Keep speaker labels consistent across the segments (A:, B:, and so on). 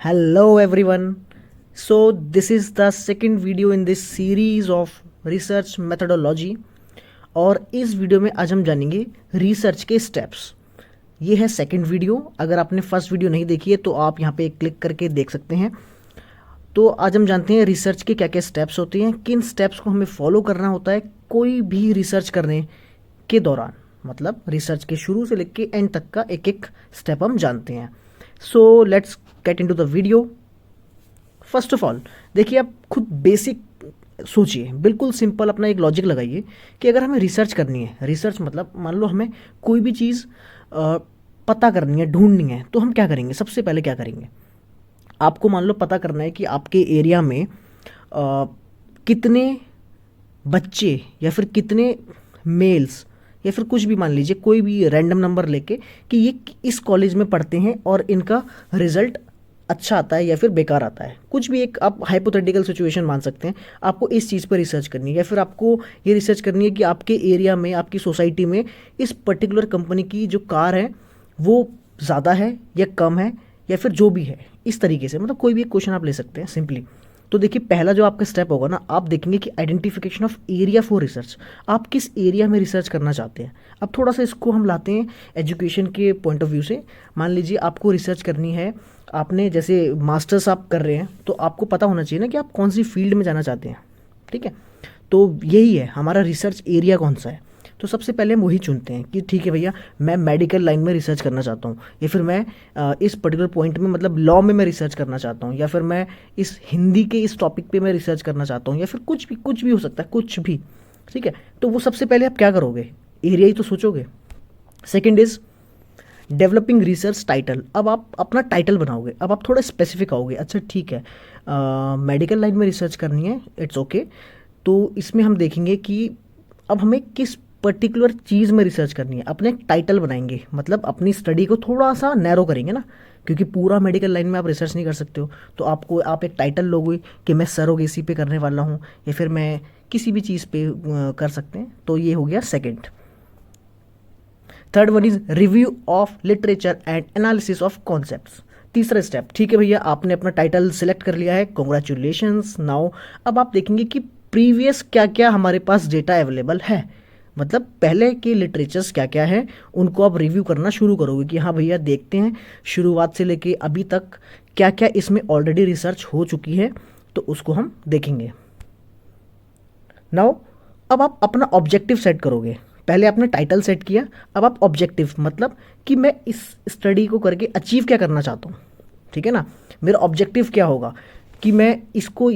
A: Hello everyone. So this is the second video in this series of research methodology और इस video में आज हम जानेंगे रिसर्च के स्टेप्स। ये है सेकंड वीडियो। अगर आपने फर्स्ट वीडियो नहीं देखी है तो आप यहाँ पे क्लिक करके देख सकते हैं। तो आज हम जानते हैं रिसर्च के क्या क्या स्टेप्स होते हैं, किन स्टेप्स को हमें फॉलो करना होता है कोई भी रिसर्च करने के दौरान, मतलब रिसर्च के शुरू से लेके एंड तक का एक एक स्टेप हम जानते हैं। So let's get into the video. First of all देखिए, आप खुद बेसिक सोचिए, बिल्कुल सिंपल अपना एक लॉजिक लगाइए कि अगर हमें रिसर्च करनी है, रिसर्च मतलब मान लो हमें कोई भी चीज़ पता करनी है, ढूंढनी है, तो हम क्या करेंगे? सबसे पहले क्या करेंगे? आपको मान लो पता करना है कि आपके एरिया में कितने बच्चे या फिर कितने मेल्स या फिर कुछ भी, मान लीजिए कोई भी रैंडम नंबर लेके कि ये इस कॉलेज में पढ़ते हैं और इनका रिजल्ट अच्छा आता है या फिर बेकार आता है। कुछ भी एक आप हाइपोथेटिकल सिचुएशन मान सकते हैं। आपको इस चीज़ पर रिसर्च करनी है या फिर आपको ये रिसर्च करनी है कि आपके एरिया में, आपकी सोसाइटी में इस पर्टिकुलर कंपनी की जो कार है वो ज़्यादा है या कम है या फिर जो भी है, इस तरीके से, मतलब कोई भी एक क्वेश्चन आप ले सकते हैं सिंपली। तो देखिए, पहला जो आपका स्टेप होगा ना, आप देखेंगे कि identification of area for research. आप किस एरिया में रिसर्च करना चाहते हैं। अब थोड़ा सा इसको हम लाते हैं एजुकेशन के पॉइंट ऑफ व्यू से। मान लीजिए आपको रिसर्च करनी है, आपने जैसे मास्टर्स आप कर रहे हैं तो आपको पता होना चाहिए ना कि आप कौन सी फील्ड में जाना चाहते हैं, ठीक है। तो यही है हमारा रिसर्च एरिया कौन सा है। तो सबसे पहले हम वही चुनते हैं कि ठीक है भैया, मैं मेडिकल लाइन में रिसर्च करना चाहता हूँ, या फिर मैं इस पर्टिकुलर पॉइंट में, मतलब लॉ में मैं रिसर्च करना चाहता हूँ, या फिर मैं इस हिंदी के इस टॉपिक पे मैं रिसर्च करना चाहता हूँ, या फिर कुछ भी हो सकता है, कुछ भी, ठीक है। तो वो सबसे पहले आप क्या करोगे? एरिया ही तो सोचोगे। Second is developing research title. अब आप अपना टाइटल बनाओगे, अब आप थोड़ा स्पेसिफिक आओगे। अच्छा ठीक है, मेडिकल लाइन में रिसर्च करनी है, इट्स ओके। तो इसमें हम देखेंगे कि अब हमें किस पर्टिकुलर चीज़ में रिसर्च करनी है। अपने एक टाइटल बनाएंगे, मतलब अपनी स्टडी को थोड़ा सा नैरो करेंगे ना, क्योंकि पूरा मेडिकल लाइन में आप रिसर्च नहीं कर सकते हो। तो आप एक टाइटल लोगे कि मैं सरोगेसी पे करने वाला हूँ, या फिर मैं किसी भी चीज़ पे कर सकते हैं। तो ये हो गया second. Third one is review of literature and analysis of concepts. तीसरा स्टेप, ठीक है भैया, आपने अपना टाइटल सिलेक्ट कर लिया है, कॉन्ग्रेचुलेशंस। नाउ अब आप देखेंगे कि प्रीवियस क्या क्या हमारे पास डेटा अवेलेबल है, मतलब पहले के लिटरेचर्स क्या क्या है, उनको आप रिव्यू करना शुरू करोगे कि हाँ भैया, देखते हैं शुरुआत से लेके अभी तक क्या क्या इसमें ऑलरेडी रिसर्च हो चुकी है, तो उसको हम देखेंगे। नाउ अब आप अपना ऑब्जेक्टिव सेट करोगे। पहले आपने टाइटल सेट किया, अब आप ऑब्जेक्टिव, मतलब कि मैं इस स्टडी को करके अचीव क्या करना चाहता हूँ, ठीक है ना। मेरा ऑब्जेक्टिव क्या होगा कि मैं इसको,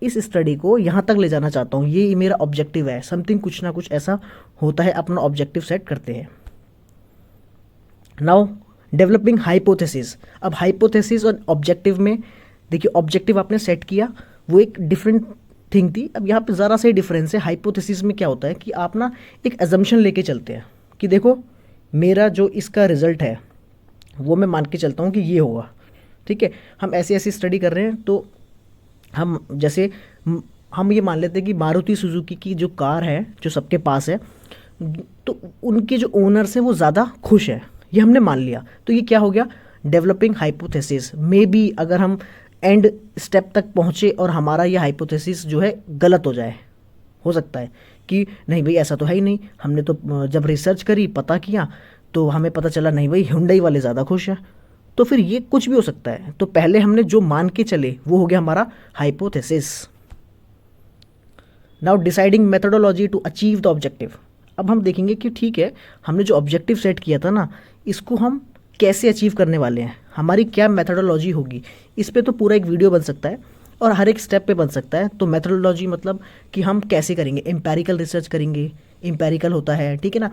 A: इस स्टडी को यहाँ तक ले जाना चाहता हूँ, ये मेरा ऑब्जेक्टिव है। समथिंग, कुछ ना कुछ ऐसा होता है, अपना ऑब्जेक्टिव सेट करते हैं। Now developing hypothesis. अब हाइपोथेसिस और ऑब्जेक्टिव में देखिए, ऑब्जेक्टिव आपने सेट किया, वो एक डिफरेंट थिंग थी। अब यहाँ पे ज़रा सा ही डिफरेंस है। हाइपोथेसिस में क्या होता है कि आप ना एक एजम्पशन लेके चलते हैं कि देखो, मेरा जो इसका रिजल्ट है वो मैं मान के चलता हूँ कि ये होगा, ठीक है। हम ऐसी ऐसी स्टडी कर रहे हैं, तो हम जैसे हम ये मान लेते हैं कि मारुति सुजुकी की जो कार है, जो सबके पास है, तो उनके जो ओनर्स हैं वो ज़्यादा खुश है, ये हमने मान लिया। तो ये क्या हो गया? Developing hypothesis. मे बी अगर हम एंड स्टेप तक पहुँचे और हमारा ये हाइपोथेसिस जो है गलत हो सकता है कि नहीं भाई, ऐसा तो है ही नहीं, हमने तो जब रिसर्च करी, पता किया, तो हमें पता चला नहीं भाई, हुंडई वाले ज़्यादा खुश हैं। तो फिर ये कुछ भी हो सकता है। तो पहले हमने जो मान के चले वो हो गया हमारा hypothesis. Now deciding methodology to achieve the objective. अब हम देखेंगे कि ठीक है, हमने जो ऑब्जेक्टिव सेट किया था ना, इसको हम कैसे अचीव करने वाले हैं, हमारी क्या मेथोडोलॉजी होगी। इस पे तो पूरा एक वीडियो बन सकता है और हर एक स्टेप पे बन सकता है। तो मेथोडोलॉजी मतलब कि हम कैसे करेंगे, एम्पेरिकल रिसर्च करेंगे, एम्पेरिकल होता है, ठीक है ना।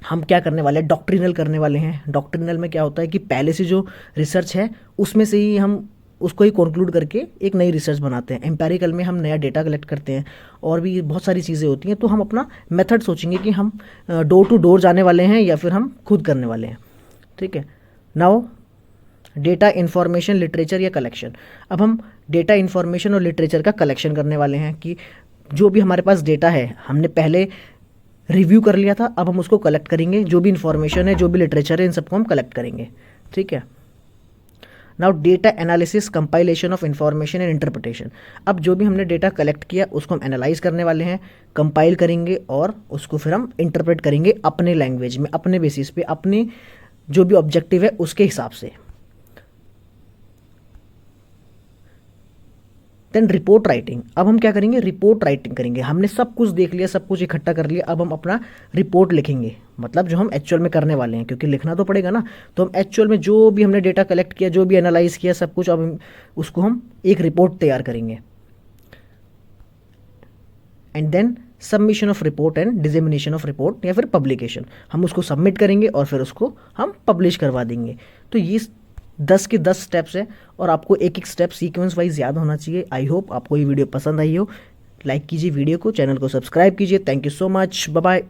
A: हम क्या करने वाले हैं, डॉक्ट्रिनल करने वाले हैं। डॉक्ट्रिनल में क्या होता है कि पहले से जो रिसर्च है उसमें से ही हम उसको ही कंक्लूड करके एक नई रिसर्च बनाते हैं। एम्पेरिकल में हम नया डेटा कलेक्ट करते हैं, और भी बहुत सारी चीज़ें होती हैं। तो हम अपना मेथड सोचेंगे कि हम डोर टू डोर जाने वाले हैं या फिर हम खुद करने वाले हैं, ठीक है। नाउ डेटा इन्फॉर्मेशन, लिटरेचर या कलेक्शन। अब हम डेटा इन्फॉर्मेशन और लिटरेचर का कलेक्शन करने वाले हैं कि जो भी हमारे पास डेटा है, हमने पहले रिव्यू कर लिया था, अब हम उसको कलेक्ट करेंगे। जो भी इन्फॉर्मेशन है, जो भी लिटरेचर है, इन सबको हम कलेक्ट करेंगे, ठीक है। Now data analysis, compilation of information and interpretation. अब जो भी हमने डेटा कलेक्ट किया उसको हम एनालाइज करने वाले हैं, कंपाइल करेंगे और उसको फिर हम इंटरप्रेट करेंगे अपने लैंग्वेज में, अपने बेसिस पे, अपने जो भी ऑब्जेक्टिव है उसके हिसाब से। Then report writing. अब हम क्या करेंगे, रिपोर्ट राइटिंग करेंगे। हमने सब कुछ देख लिया, सब कुछ इकट्ठा कर लिया, अब हम अपना रिपोर्ट लिखेंगे, मतलब जो हम एक्चुअल में करने वाले हैं, क्योंकि लिखना तो पड़ेगा ना। तो हम एक्चुअल में जो भी हमने डेटा कलेक्ट किया, जो भी एनालाइज किया सब कुछ, अब उसको हम एक रिपोर्ट तैयार करेंगे। And then submission of report and dissemination of report, या फिर पब्लिकेशन। हम उसको सबमिट करेंगे और फिर उसको हम पब्लिश करवा देंगे। तो ये 10 के 10 स्टेप्स है और आपको एक एक स्टेप सीक्वेंस वाइज याद होना चाहिए। आई होप आपको ये वीडियो पसंद आई हो। लाइक कीजिए वीडियो को, चैनल को सब्सक्राइब कीजिए। Thank you so much, bye bye.